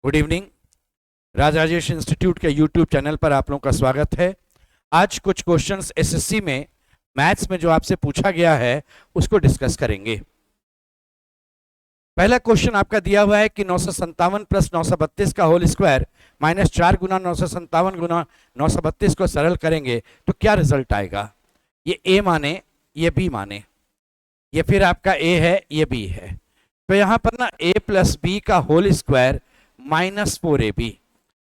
Good evening. Rajrajesh institute के YouTube channel पर आप लोगों का स्वागत है। आज कुछ क्वेश्चंस एसएससी में मैथ्स में जो आपसे पूछा गया है उसको डिस्कस करेंगे। पहला क्वेश्चन आपका दिया हुआ है कि 957 प्लस 932 का होल स्क्वायर माइनस 4 गुना 957 गुना 932 को सरल करेंगे तो क्या रिजल्ट आएगा। ये ए माने, ये बी माने, ये फिर आपका ए है, ये बी है। तो यहाँ पर ना a प्लस बी का होल स्क्वायर माइनस 4ab,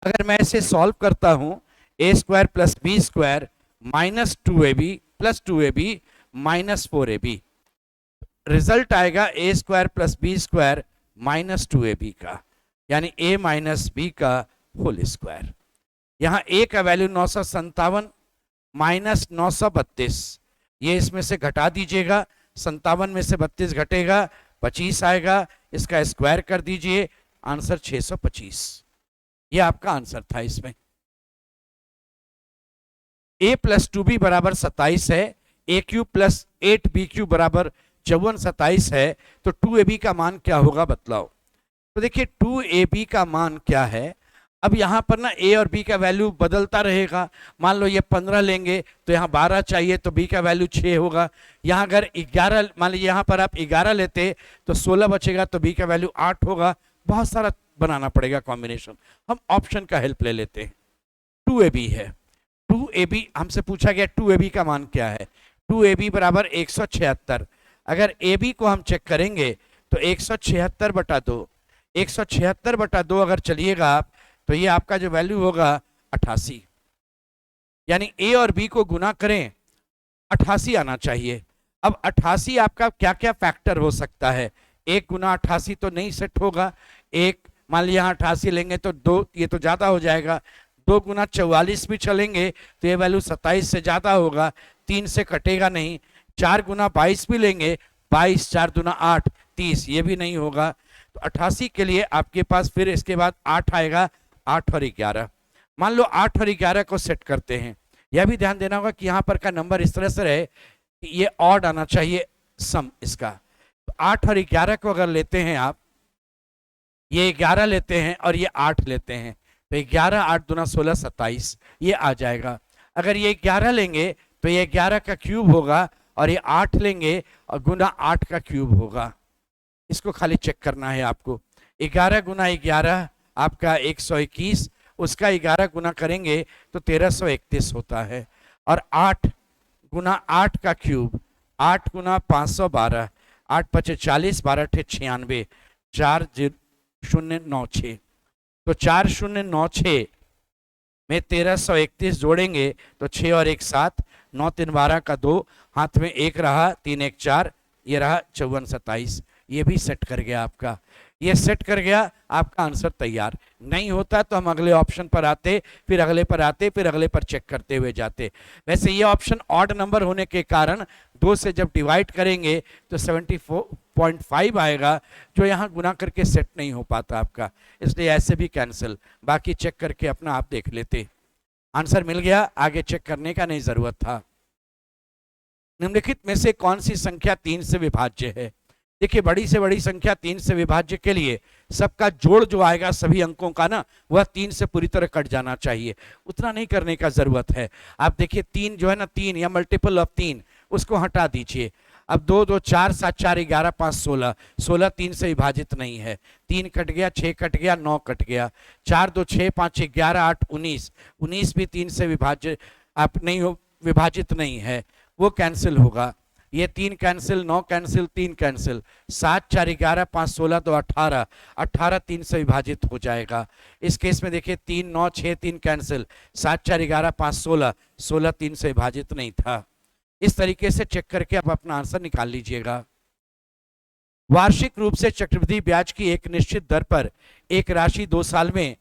अगर मैं इसे सॉल्व करता हूं a square plus B square minus 2ab plus 2ab minus 4ab, result आएगा a square plus B square minus 2ab का, यानी a माइनस बी का होल स्क्वायर। यहाँ a का वैल्यू 957 माइनस 932, ये इसमें से घटा दीजिएगा, 57 में से 32 घटेगा 25 आएगा, इसका स्क्वायर कर दीजिए, आंसर 625। ये आपका आंसर था। इसमें a प्लस 2b बराबर 27 है, a cube plus 8b cube बराबर 54 है, तो 2ab का मान क्या होगा बतलाओ। तो देखिए 2ab का मान क्या है। अब यहाँ पर ना a और b का वैल्यू बदलता रहेगा। मान लो ये 15 लेंगे तो यहाँ 12 चाहिए, तो b का वैल्यू 6 होगा। यहाँ अगर 11 मान लीजिए, यहाँ पर आप 11 लेते तो 16 बचेगा, तो b का वैल्यू 8 होगा। बहुत सारा बनाना पड़ेगा कॉम्बिनेशन, हम ऑप्शन का हेल्प ले लेते हैं। 2ab है, 2ab हमसे पूछा गया 2ab का मान क्या है। 2ab बराबर 176। अगर ab को हम चेक करेंगे तो 176 बटा 2, 176 बटा 2 अगर चलिएगा आप, तो ये आपका जो वैल्यू होगा 88, यानी a और b को गुना करें 88 आना चाहिए। अब 88 आपका क्या क्या फैक्टर हो सकता है। 1 गुना 88 तो नहीं सेट होगा, एक मान लिया यहाँ 88 लेंगे तो 2, ये तो ज्यादा हो जाएगा। 2 गुना 44 भी चलेंगे तो ये वैल्यू 27 से ज्यादा होगा, 3 से कटेगा नहीं। 4 गुना 22 भी लेंगे, 22 4 दुना 8 30, ये भी नहीं होगा। तो 88 के लिए आपके पास फिर इसके बाद 8 आएगा, 8 और 11। मान लो 8 और 11 को सेट करते हैं। यह भी ध्यान देना होगा कि यहाँ पर का नंबर इस तरह से रहे कि ये ऑड आना चाहिए सम इसका। तो 8 और 11 को अगर लेते हैं आप, ये 11 लेते हैं और ये 8 लेते हैं, तो 11 8 दुना 16 27, ये आ जाएगा। अगर ये 11 लेंगे तो ये 11 का क्यूब होगा, और ये 8 लेंगे और गुना 8 का क्यूब होगा। इसको खाली चेक करना है आपको। 11 गुना 11 आपका 121, उसका 11 गुना करेंगे तो 1331 होता है। और 8 गुना 8 का क्यूब, 8 गुना 512, 8 पचे 40, 12 ठे 96, 4096, तो 4096 में 1331 जोड़ेंगे तो 6 और 1 7, 9 3 12 का 2, हाथ में 1 रहा, 3 1 4, ये रहा 54 27। ये भी सेट कर गया आपका, ये सेट कर गया, आपका आंसर तैयार। नहीं होता तो हम अगले ऑप्शन पर आते, फिर अगले पर आते, फिर अगले पर चेक करते हुए जाते। वैसे ये ऑप्शन ऑड नंबर होने के कारण 2 से जब डिवाइड करेंगे तो 74.5 आएगा, जो यहाँ गुना करके सेट नहीं हो पाता आपका, इसलिए ऐसे भी कैंसिल। बाकी चेक करके अपना आप देख लेते। आंसर मिल गया, आगे चेक करने का नहीं जरूरत था। निम्नलिखित में से कौन सी संख्या 3 से विभाज्य है। देखिए बड़ी से बड़ी संख्या 3 से विभाज्य के लिए सबका जोड़ जो आएगा सभी अंकों का ना, वह 3 से पूरी तरह कट जाना चाहिए। उतना नहीं करने का जरूरत है। आप देखिए 3 जो है ना, 3 या मल्टीपल ऑफ 3, उसको हटा दीजिए। अब 2 2 4 7 4 11 5 16, 16 3 से विभाजित नहीं है। 3 कट गया, 6 कट गया, 9 कट गया। 4 2 6 5 11 8 19, 19 भी 3 से विभाज्य आप नहीं हो, विभाजित नहीं है, वो कैंसिल होगा। ये 3 कैंसिल, 9 कैंसिल, 3 कैंसिल, 7 4 11 5 16 तो 18, 18 3 से विभाजित हो जाएगा। इस केस में देखिए 3 9 6 3 कैंसिल, 7 4 11 5 16, 16 3 से विभाजित नहीं था। इस तरीके से चेक करके आप अपना आंसर निकाल लीजिएगा। वार्षिक रूप से चक्रवृद्धि ब्याज की एक निश्चित दर पर एक राशि 2 साल में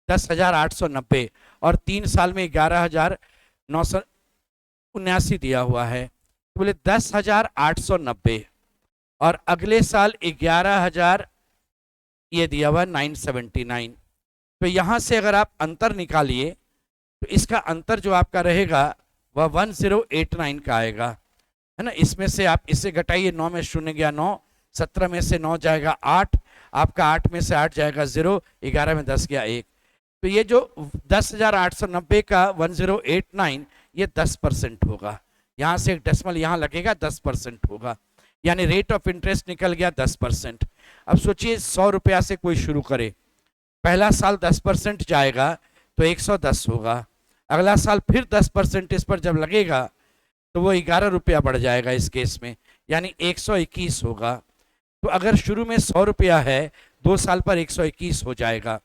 10,890 और 3 साल में 11,979 दिया हुआ है। तो बोले 10,890 और अगले साल 11,000 ये दिया हुआ 979। तो यहां से अगर आप अंतर निकालिए तो इसका अंतर जो आपका रहेगा वह 1089 का आएगा, है ना। इसमें से आप इसे घटाइए, 9 में 0 गया 9, 17 में से 9 जाएगा 8, आपका 8 में से 8 जाएगा 0, 11 में 10 गया 1। तो ये जो 10,890 का 1089 ये 10% होगा। यहाँ से एक डेसिमल यहाँ लगेगा, 10% होगा, यानी रेट ऑफ इंटरेस्ट निकल गया 10%। अब सोचिए 100 रुपया से कोई शुरू करे, पहला साल 10% जाएगा तो 110 होगा, अगला साल फिर 10% इस पर जब लगेगा तो वो 11 रुपया बढ़ जाएगा इस केस में, यानी 121 होगा। तो अगर शुरू में 100 रुपया है, 2 साल पर 121 हो जाएगा।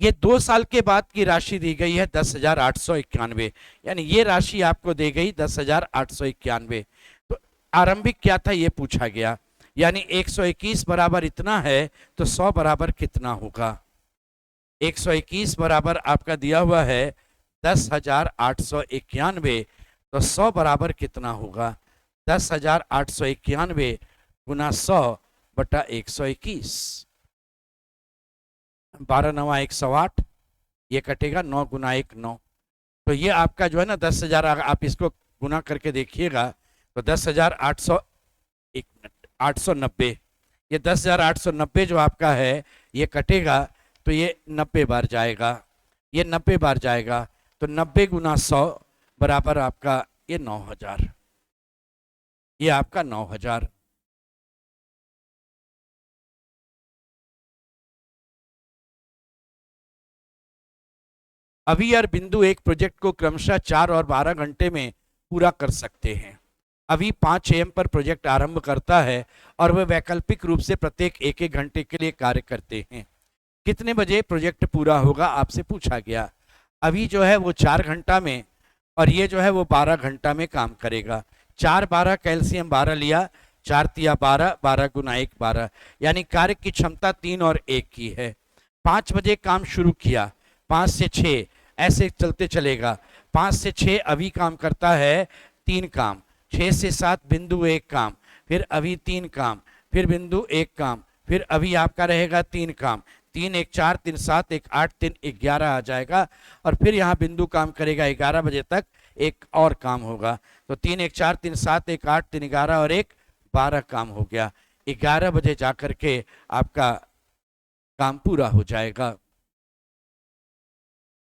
ये 2 साल के बाद की राशि दी गई है 10,891, यानी ये राशि आपको दी गई 10,891। तो आरंभिक क्या था ये पूछा गया, यानी 121 बराबर इतना है तो 100 बराबर कितना होगा। 121 बराबर आपका दिया हुआ है 10,891, तो 100 बराबर कितना होगा, 10,891 गुना 100 बटा 121। 12 9 108, ये कटेगा 9 गुना 1 9। तो ये आपका जो है ना 10,000, आप इसको गुना करके देखिएगा तो 10,890, ये 10,890 जो आपका है ये कटेगा तो ये 90 बार जाएगा, ये 90 बार जाएगा, तो 90 गुना 100 बराबर आपका ये 9,000, ये आपका 9,000। अभी और बिंदु एक प्रोजेक्ट को क्रमशः 4 और 12 घंटे में पूरा कर सकते हैं। अभी 5 AM पर प्रोजेक्ट आरंभ करता है और वह वैकल्पिक रूप से प्रत्येक 1-1 घंटे के लिए कार्य करते हैं। कितने बजे प्रोजेक्ट पूरा होगा आपसे पूछा गया। अभी जो है वो 4 घंटा में और ये जो है वो 12 घंटा में काम करेगा। 4 12 कैल्शियम 12 लिया, 4 तिया 12, 12 गुना 1 12, यानी कार्य की क्षमता 3 और 1 की है। 5 बजे काम शुरू किया, 5 से 6 ऐसे चलते चलेगा। 5 से 6 अभी काम करता है 3 काम, 6 से 7 बिंदु 1 काम, फिर अभी 3 काम, फिर बिंदु 1 काम, फिर अभी आपका रहेगा 3 काम, 3 1 4 3 7 1 8 3 11 आ जाएगा, और फिर यहाँ बिंदु काम करेगा 11 बजे तक, एक और काम होगा। तो 3 1 4 3 7 1 8 3 11 और 1 12 काम हो गया। 11 बजे जा करके आपका काम पूरा हो जाएगा।